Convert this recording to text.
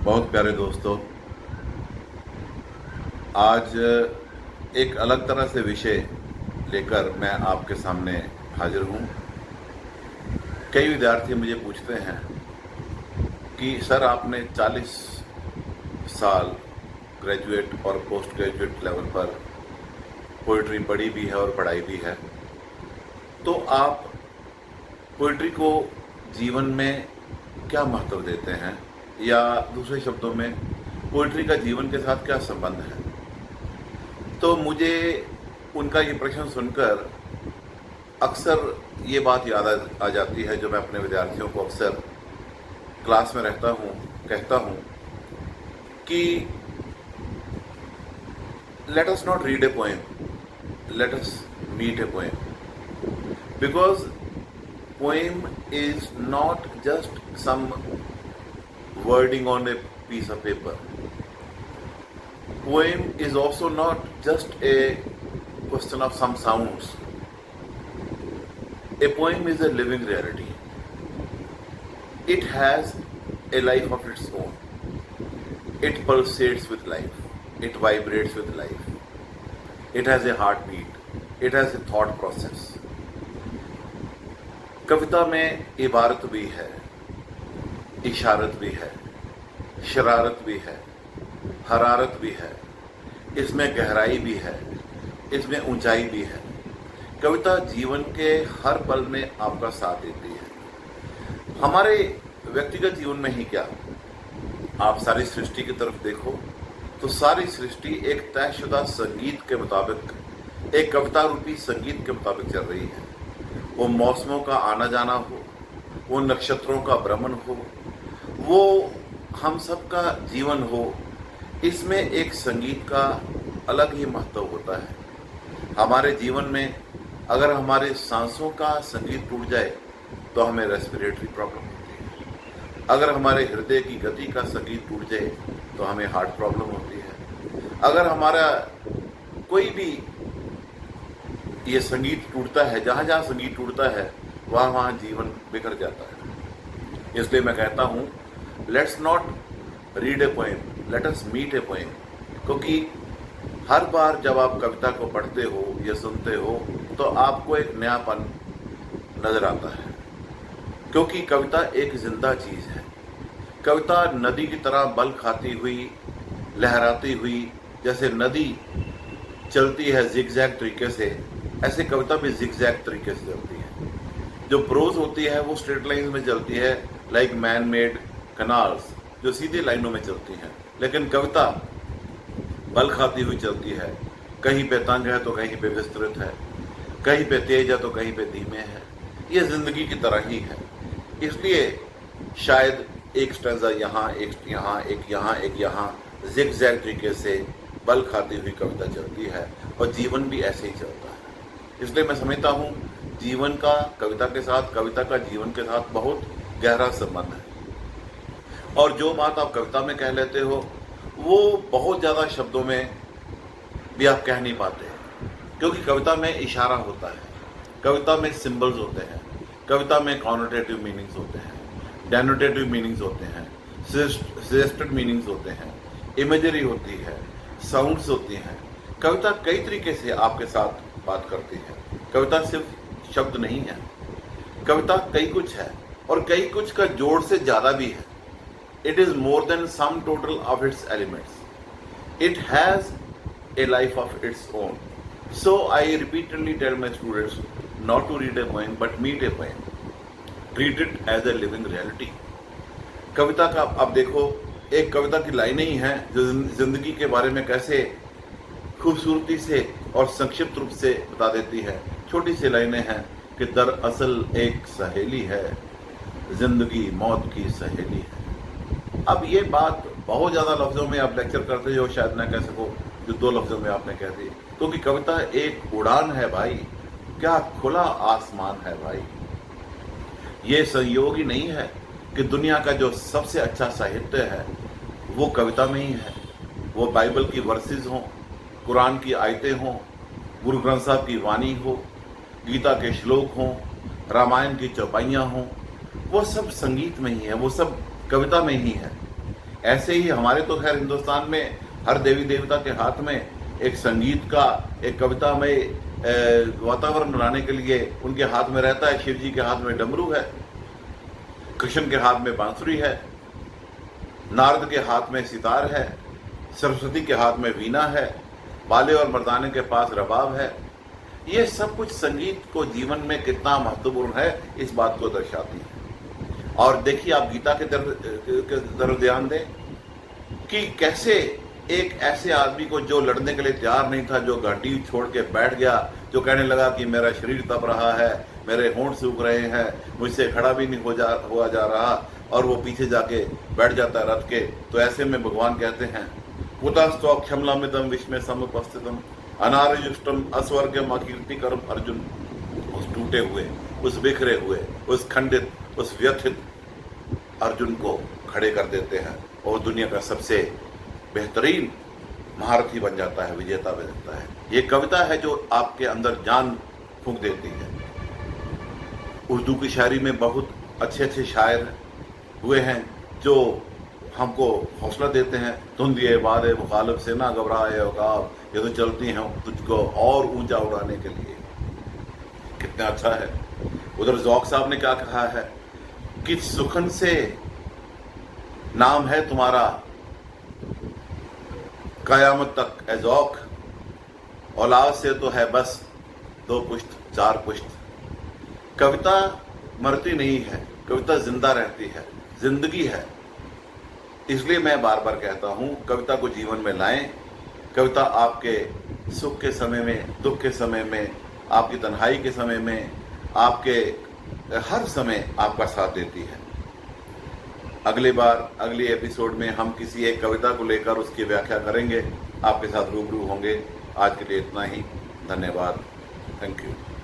बहुत प्यारे दोस्तों, आज एक अलग तरह से विषय लेकर मैं आपके सामने हाजिर हूँ। कई विद्यार्थी मुझे पूछते हैं कि सर आपने 40 साल ग्रेजुएट और पोस्ट ग्रेजुएट लेवल पर पोइट्री पढ़ी भी है और पढ़ाई भी है, तो आप पोइट्री को जीवन में क्या महत्व देते हैं, या दूसरे शब्दों में पोइट्री का जीवन के साथ क्या संबंध है। तो मुझे उनका ये प्रश्न सुनकर अक्सर ये बात याद आ जाती है जो मैं अपने विद्यार्थियों को अक्सर क्लास में कहता हूँ कि let us not read a poem, let us meet a poem, because poem is not just some wording on a piece of paper. Poem is also not just a question of some sounds. A poem is a living reality. It has a life of its own. It pulsates with life. It vibrates with life. It has a heartbeat. It has a thought process. कविता में इबारत भी है, इशारत भी है, शरारत भी है, हरारत भी है, इसमें गहराई भी है, इसमें ऊंचाई भी है। कविता जीवन के हर पल में आपका साथ देती है। हमारे व्यक्तिगत जीवन में ही क्या, आप सारी सृष्टि की तरफ देखो तो सारी सृष्टि एक तयशुदा संगीत के मुताबिक, एक कविता रूपी संगीत के मुताबिक चल रही है। वो मौसमों का आना जाना हो, वो नक्षत्रों का भ्रमण हो, वो हम सबका जीवन हो, इसमें एक संगीत का अलग ही महत्व होता है। हमारे जीवन में अगर हमारे सांसों का संगीत टूट जाए तो हमें रेस्पिरेटरी प्रॉब्लम होती है। अगर हमारे हृदय की गति का संगीत टूट जाए तो हमें हार्ट प्रॉब्लम होती है। अगर हमारा कोई भी ये संगीत टूटता है, जहाँ जहाँ संगीत टूटता है वहाँ वहाँ जीवन बिखर जाता है। इसलिए मैं कहता हूँ let's not read a poem, let us meet a poem, क्योंकि हर बार जब आप कविता को पढ़ते हो या सुनते हो तो आपको एक नयापन नजर आता है, क्योंकि कविता एक जिंदा चीज है। कविता नदी की तरह बल खाती हुई, लहराती हुई, जैसे नदी चलती है जिगजैग तरीके से, ऐसे कविता भी जिगजैग तरीके से चलती है। जो प्रोज होती है वो स्ट्रेट लाइन में चलती है, लाइक मैन मेड कनाल्स, जो सीधी लाइनों में चलती हैं। लेकिन कविता बल खाती हुई चलती है, कहीं पे तंग है तो कहीं पे विस्तृत है, कहीं पे तेज है तो कहीं पे धीमे है। ये जिंदगी की तरह ही है। इसलिए शायद एक स्टैंजा यहाँ, एक यहाँ, एक यहाँ, एक यहाँ, जिगजैग तरीके से बल खाती हुई कविता चलती है, और जीवन भी ऐसे ही चलता है। इसलिए मैं समझता हूँ जीवन का कविता के साथ, कविता का जीवन के साथ बहुत गहरा संबंध है। और जो बात आप कविता में कह लेते हो वो बहुत ज़्यादा शब्दों में भी आप कह नहीं पाते, क्योंकि कविता में इशारा होता है, कविता में सिंबल्स होते हैं, कविता में कॉनोटेटिव मीनिंग्स होते हैं, डेनोटेटिव मीनिंग्स होते हैं, सजेस्टेड मीनिंग्स होते हैं, इमेजरी होती है, साउंड्स होती हैं। कविता कई तरीके से आपके साथ बात करती है। कविता सिर्फ शब्द नहीं है, कविता कई कुछ है, और कई कुछ का जोड़ से ज्यादा भी है। It is more than sum total of its elements. It has a life of its own. So I repeatedly tell my students not to read a poem but meet a poem, treat it as a living reality. कविता का अब देखो, एक कविता की लाइनें ही हैं जो जिंदगी के बारे में कैसे खूबसूरती से और संक्षिप्त रूप से बता देती है। छोटी सी लाइनें हैं कि दरअसल एक सहेली है, जिंदगी मौत की सहेली है। अब ये बात बहुत ज़्यादा लफ्ज़ों में आप लेक्चर करते हो, शायद ना कह सको जो 2 लफ्ज़ों में आपने कह दी, क्योंकि कविता एक उड़ान है भाई, क्या खुला आसमान है भाई। ये संयोग ही नहीं है कि दुनिया का जो सबसे अच्छा साहित्य है वो कविता में ही है। वो बाइबल की वर्सेस हों, कुरान की आयतें हों, गुरु ग्रंथ साहब की वाणी हो, गीता के श्लोक हों, रामायण की चौपाइयाँ हों, वो सब संगीत में ही है, वो सब कविता में ही है। ऐसे ही हमारे तो खैर हिंदुस्तान में हर देवी देवता के हाथ में एक संगीत का, एक कविता में वातावरण बनाने के लिए उनके हाथ में रहता है। शिव जी के हाथ में डमरू है, कृष्ण के हाथ में बांसुरी है, नारद के हाथ में सितार है, सरस्वती के हाथ में वीणा है, बाले और मर्दाने के पास रबाब है। ये सब कुछ संगीत को जीवन में कितना महत्वपूर्ण है इस बात को दर्शाती है। और देखिए आप गीता के तरफ ध्यान दें कि कैसे एक ऐसे आदमी को जो लड़ने के लिए तैयार नहीं था, जो घाटी छोड़ के बैठ गया, जो कहने लगा कि मेरा शरीर तप रहा है, मेरे होंठ सूख रहे हैं, मुझसे खड़ा भी नहीं हुआ जा रहा, और वो पीछे जाके बैठ जाता है रथ के। तो ऐसे में भगवान कहते हैं कुतस्त्वक्षमलमिदं विस्मय समुपस्थितम अनार्युष्टम अस्वर्गम अकीर्तिकरम अर्जुन। उस टूटे हुए, उस बिखरे हुए, उस खंडित, उस व्यथित अर्जुन को खड़े कर देते हैं और दुनिया का सबसे बेहतरीन महारथी बन जाता है, विजेता बन जाता है। ये कविता है जो आपके अंदर जान फूंक देती है। उर्दू की शायरी में बहुत अच्छे अच्छे शायर हुए हैं जो हमको हौसला देते हैं। धुंधिए बादे मुखालिफ से ना घबराए औकाब, ये तो चलती हैं तुझको और ऊंचा उड़ाने के लिए। कितना अच्छा है। उधर ज़ौक़ साहब ने क्या कहा है कि सुखन से नाम है तुम्हारा कयामत तक ए ज़ौक़, औलाद से तो है बस 2 पुश्त 4 पुश्त। कविता मरती नहीं है, कविता जिंदा रहती है, जिंदगी है। इसलिए मैं बार बार कहता हूँ कविता को जीवन में लाएं। कविता आपके सुख के समय में, दुख के समय में, आपकी तन्हाई के समय में, आपके हर समय आपका साथ देती है। अगली बार, अगली एपिसोड में हम किसी एक कविता को लेकर उसकी व्याख्या करेंगे, आपके साथ रूबरू होंगे। आज के लिए इतना ही। धन्यवाद। Thank you.